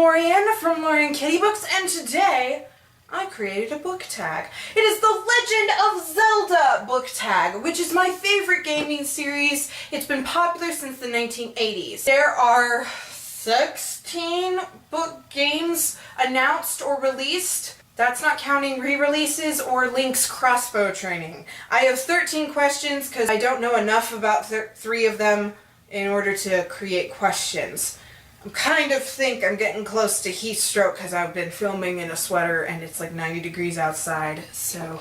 Lorian from Lorian Kitty Books, and today I created a book tag. It is the Legend of Zelda book tag, which is my favorite gaming series. It's been popular since the 1980s. There are 16 book games announced or released. That's not counting re-releases or Link's crossbow training. I have 13 questions because I don't know enough about 3 of them in order to create questions. I kind of think I'm getting close to heat stroke because I've been filming in a sweater and it's like 90 degrees outside, so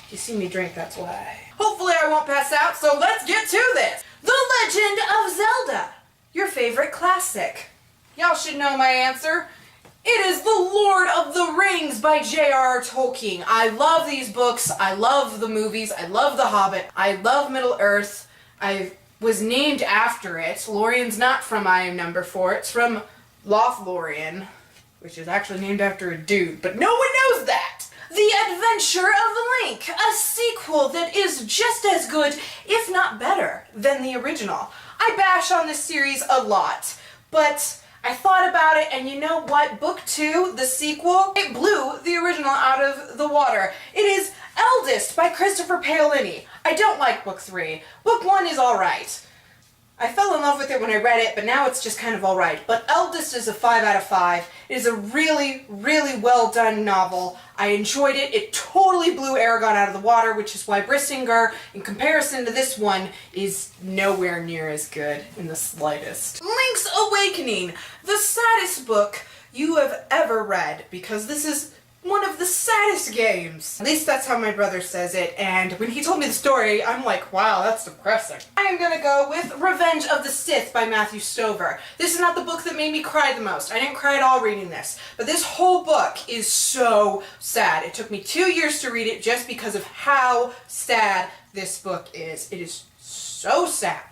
if you see me drink, that's why. Hopefully I won't pass out, so let's get to this! The Legend of Zelda! Your favorite classic. Y'all should know my answer. It is The Lord of the Rings by J.R.R. Tolkien. I love these books, I love the movies, I love The Hobbit, I love Middle-earth. I was named after it. Lorian's not from I Am Number 4, it's from Lothlorien, which is actually named after a dude, but no one knows that! The Adventure of Link, a sequel that is just as good, if not better, than the original. I bash on this series a lot, but I thought about it, and you know what? Book 2, the sequel, it blew the original out of the water. It is Eldest by Christopher Paolini. I don't like Book 3. Book 1 is alright. I fell in love with it when I read it, but now it's just kind of alright. But Eldest is a 5 out of 5. It is a really, really well done novel. I enjoyed it. It totally blew Aragon out of the water, which is why Brissinger, in comparison to this one, is nowhere near as good in the slightest. Link's Awakening, the saddest book you have ever read, because this is one of the saddest games. At least that's how my brother says it, and when he told me the story, I'm like, wow, that's depressing. I am gonna go with Revenge of the Sith by Matthew Stover. This is not the book that made me cry the most. I didn't cry at all reading this, but this whole book is so sad. It took me 2 years to read it just because of how sad this book is. It is so sad.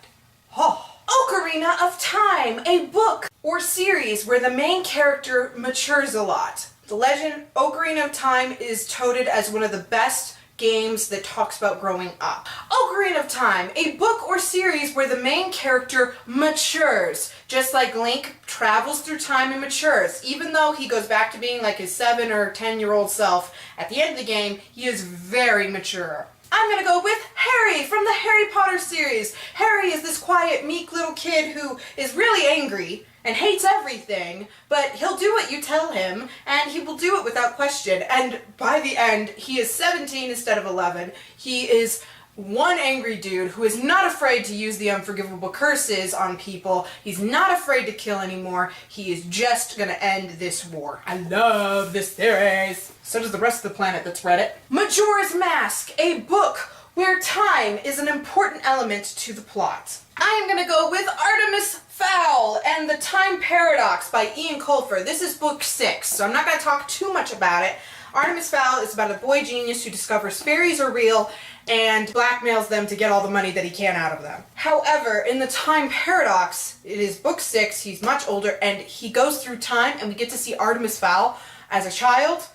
Oh. Ocarina of Time, a book or series where the main character matures a lot. The Legend Ocarina of Time is touted as one of the best games that talks about growing up. Ocarina of Time, a book or series where the main character matures. Just like Link travels through time and matures. Even though he goes back to being like his 7 or 10-year-old self, at the end of the game, he is very mature. I'm gonna go with Harry from the Harry Potter series. Harry is this quiet, meek little kid who is really angry and hates everything, but he'll do what you tell him, and he will do it without question. And by the end, he is 17 instead of 11. He is one angry dude who is not afraid to use the unforgivable curses on people. He's not afraid to kill anymore. He is just gonna end this war. I love this series. So does the rest of the planet that's read it. Majora's Mask, a book where time is an important element to the plot. I am gonna go with Artemis Fowl and the Time Paradox by Ian Colfer. This is book 6, so I'm not gonna talk too much about it. Artemis Fowl is about a boy genius who discovers fairies are real and blackmails them to get all the money that he can out of them. However, in the Time Paradox, it is book 6, he's much older, and he goes through time, and we get to see Artemis Fowl as a child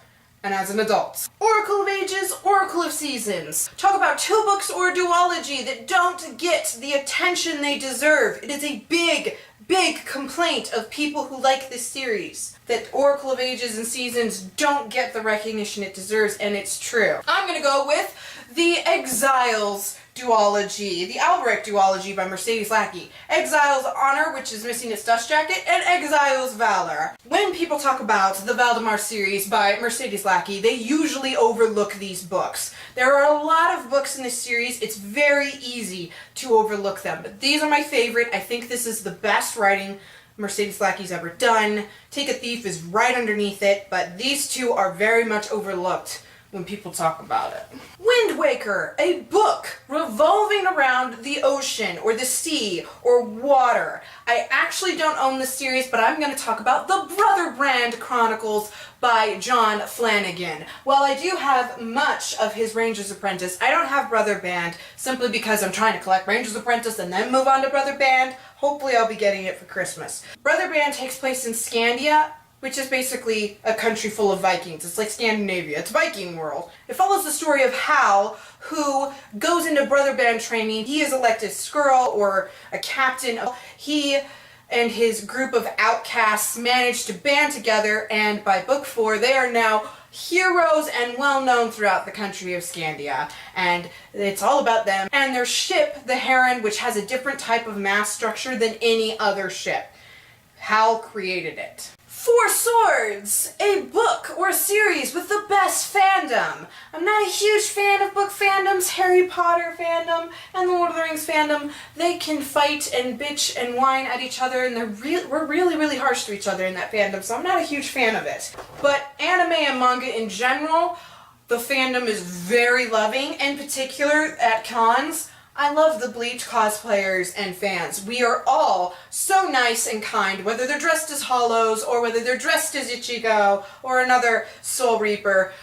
and as an adult. Oracle of Ages, Oracle of Seasons. Talk about 2 books or duology that don't get the attention they deserve. It is a big, big complaint of people who like this series, that Oracle of Ages and Seasons don't get the recognition it deserves, and it's true. I'm gonna go with the Exiles duology, the Albrecht duology by Mercedes Lackey. Exile's Honor, which is missing its dust jacket, and Exile's Valor. When people talk about the Valdemar series by Mercedes Lackey, they usually overlook these books. There are a lot of books in this series, it's very easy to overlook them, but these are my favorite. I think this is the best writing Mercedes Lackey's ever done. Take a Thief is right underneath it, but these 2 are very much overlooked when people talk about it. Wind Waker, a book revolving around the ocean or the sea or water. I actually don't own this series, but I'm going to talk about the Brother Brand Chronicles by John Flanagan. While I do have much of his Ranger's Apprentice, I don't have Brother Band simply because I'm trying to collect Ranger's Apprentice and then move on to Brother Band. Hopefully I'll be getting it for Christmas. Brother Band takes place in Scandia, which is basically a country full of Vikings. It's like Scandinavia. It's Viking world. It follows the story of Hal, who goes into brother band training. He is elected Skrull, or a captain. He and his group of outcasts managed to band together, and by book 4 they are now heroes and well known throughout the country of Scandia. And it's all about them and their ship, the Heron, which has a different type of mass structure than any other ship. Hal created it. Four Swords, a book or series with the best fandom. I'm not a huge fan of book fandoms. Harry Potter fandom and the Lord of the Rings fandom, they can fight and bitch and whine at each other, and we're really harsh to each other in that fandom, so I'm not a huge fan of it. But anime and manga in general, the fandom is very loving. In particular at cons, I love the Bleach cosplayers and fans. We are all so nice and kind, whether they're dressed as Hollows, or whether they're dressed as Ichigo, or another Soul Reaper,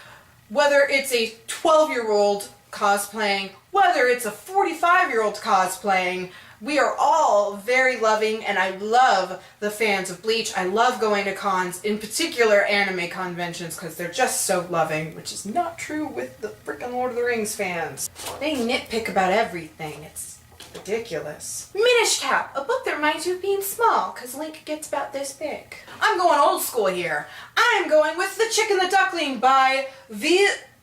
whether it's a 12-year-old cosplaying, whether it's a 45-year-old cosplaying. We are all very loving, and I love the fans of Bleach. I love going to cons, in particular anime conventions, because they're just so loving, which is not true with the frickin' Lord of the Rings fans. They nitpick about everything. It's ridiculous. Minish Cap, a book that reminds you of being small, because Link gets about this big. I'm going old school here. I'm going with The Chick and the Duckling by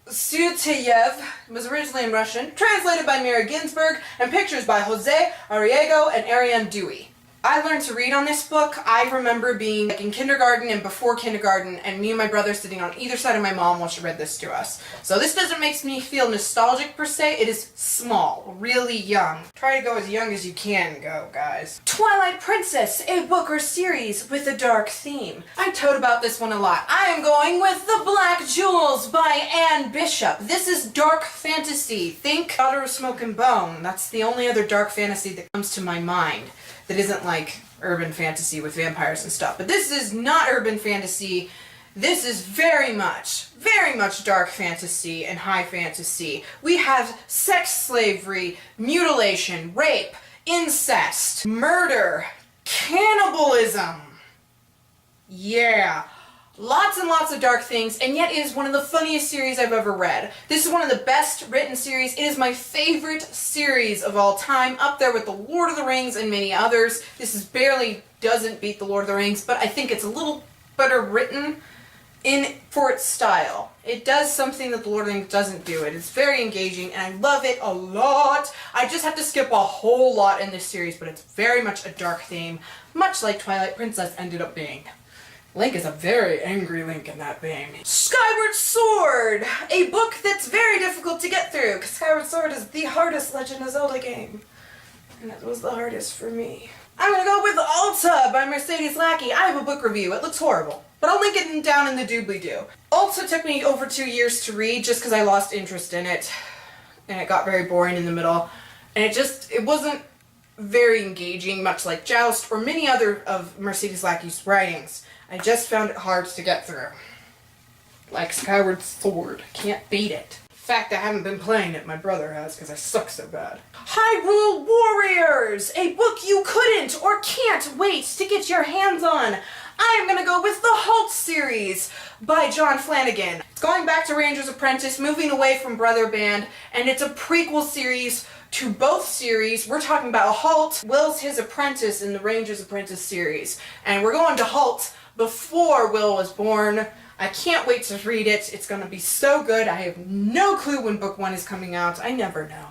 Suteyev. It was originally in Russian, translated by Mira Ginsburg, and pictures by Jose Arriego and Ariane Dewey. I learned to read on this book. I remember being like in kindergarten and before kindergarten, and me and my brother sitting on either side of my mom while she read this to us. So this doesn't make me feel nostalgic per se. It is small, really young. Try to go as young as you can go, guys. Twilight Princess, a book or series with a dark theme. I told about this one a lot. I am going with The Black Jewels by Anne Bishop. This is dark fantasy. Think Daughter of Smoke and Bone. That's the only other dark fantasy that comes to my mind that isn't like urban fantasy with vampires and stuff. But this is not urban fantasy. This is very much dark fantasy and high fantasy. We have sex slavery, mutilation, rape, incest, murder, cannibalism. Yeah. Lots and lots of dark things, and yet it is one of the funniest series I've ever read. This is one of the best written series. It is my favorite series of all time, up there with The Lord of the Rings and many others. This is barely doesn't beat The Lord of the Rings, but I think it's a little better written for its style. It does something that The Lord of the Rings doesn't do. It is very engaging, and I love it a lot. I just have to skip a whole lot in this series, but it's very much a dark theme, much like Twilight Princess ended up being. Link is a very angry Link in that thing. Skyward Sword! A book that's very difficult to get through, because Skyward Sword is the hardest Legend of Zelda game. And it was the hardest for me. I'm gonna go with Alta by Mercedes Lackey. I have a book review. It looks horrible, but I'll link it down in the doobly-doo. Alta took me over 2 years to read just because I lost interest in it, and it got very boring in the middle. And it wasn't very engaging, much like Joust or many other of Mercedes Lackey's writings. I just found it hard to get through. Like Skyward Sword. Can't beat it. In fact, I haven't been playing it. My brother has, because I suck so bad. Hyrule Warriors! A book you couldn't or can't wait to get your hands on. I am gonna go with the Halt series by John Flanagan. It's going back to Ranger's Apprentice, moving away from Brother Band, and it's a prequel series to both series. We're talking about Halt. Will's his apprentice in the Ranger's Apprentice series, and we're going to Halt before Will was born. I can't wait to read it. It's gonna be so good. I have no clue when book 1 is coming out. I never know.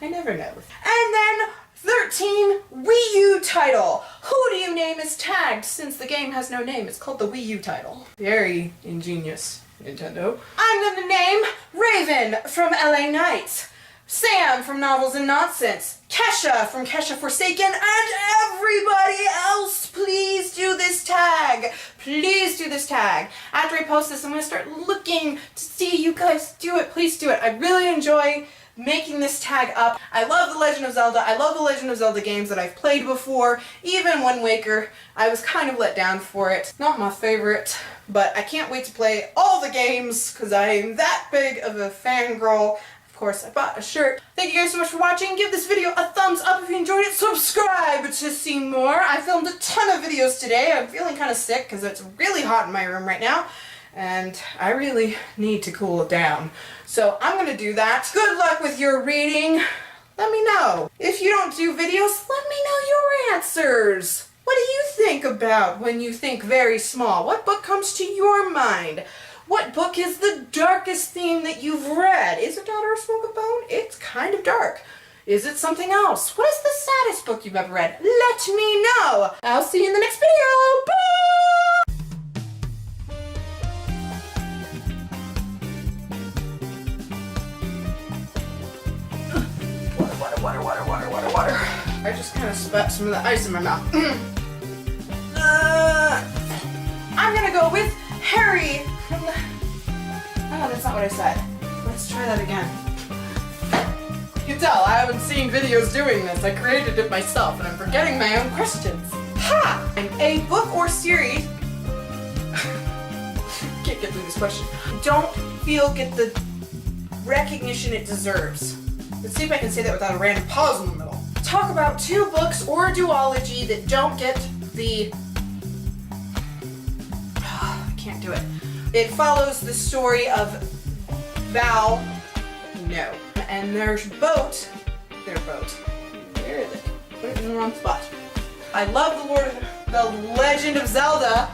I never know. And then 13 Wii U title. Who do you name is tagged since the game has no name? It's called the Wii U title. Very ingenious, Nintendo. I'm gonna name Raven from LA Knights, Sam from Novels and Nonsense, Kesha from Kesha Forsaken, and everybody else. Please do this tag. Please do this tag. After I post this, I'm going to start looking to see you guys do it. Please do it. I really enjoy making this tag up. I love The Legend of Zelda. I love The Legend of Zelda games that I've played before. Even Wind Waker, I was kind of let down for it. Not my favorite, but I can't wait to play all the games because I am that big of a fangirl. Of course, I bought a shirt. Thank you guys so much for watching. Give this video a thumbs up if you enjoyed it. Subscribe to see more. I filmed a ton of videos today. I'm feeling kind of sick because it's really hot in my room right now, and I really need to cool it down. So I'm going to do that. Good luck with your reading. Let me know. If you don't do videos, let me know your answers. What do you think about when you think very small? What book comes to your mind? What book is the darkest theme that you've read? Is it Daughter of Smoke and Bone? It's kind of dark. Is it something else? What is the saddest book you've ever read? Let me know. I'll see you in the next video. Bye! Water. I just kind of spat some of the ice in my mouth. I'm gonna go with Harry from the... Oh, that's not what I said. Let's try that again. You can tell, I haven't seen videos doing this. I created it myself, and I'm forgetting my own questions. Ha! A book or series... Can't get through this question. Don't feel get the recognition it deserves. Let's see if I can say that without a random pause in the middle. Talk about 2 books or a duology that don't get the... I can't do it. It follows the story of Val... No. And their boat... Where is it? Put it in the wrong spot. I love the Legend of Zelda.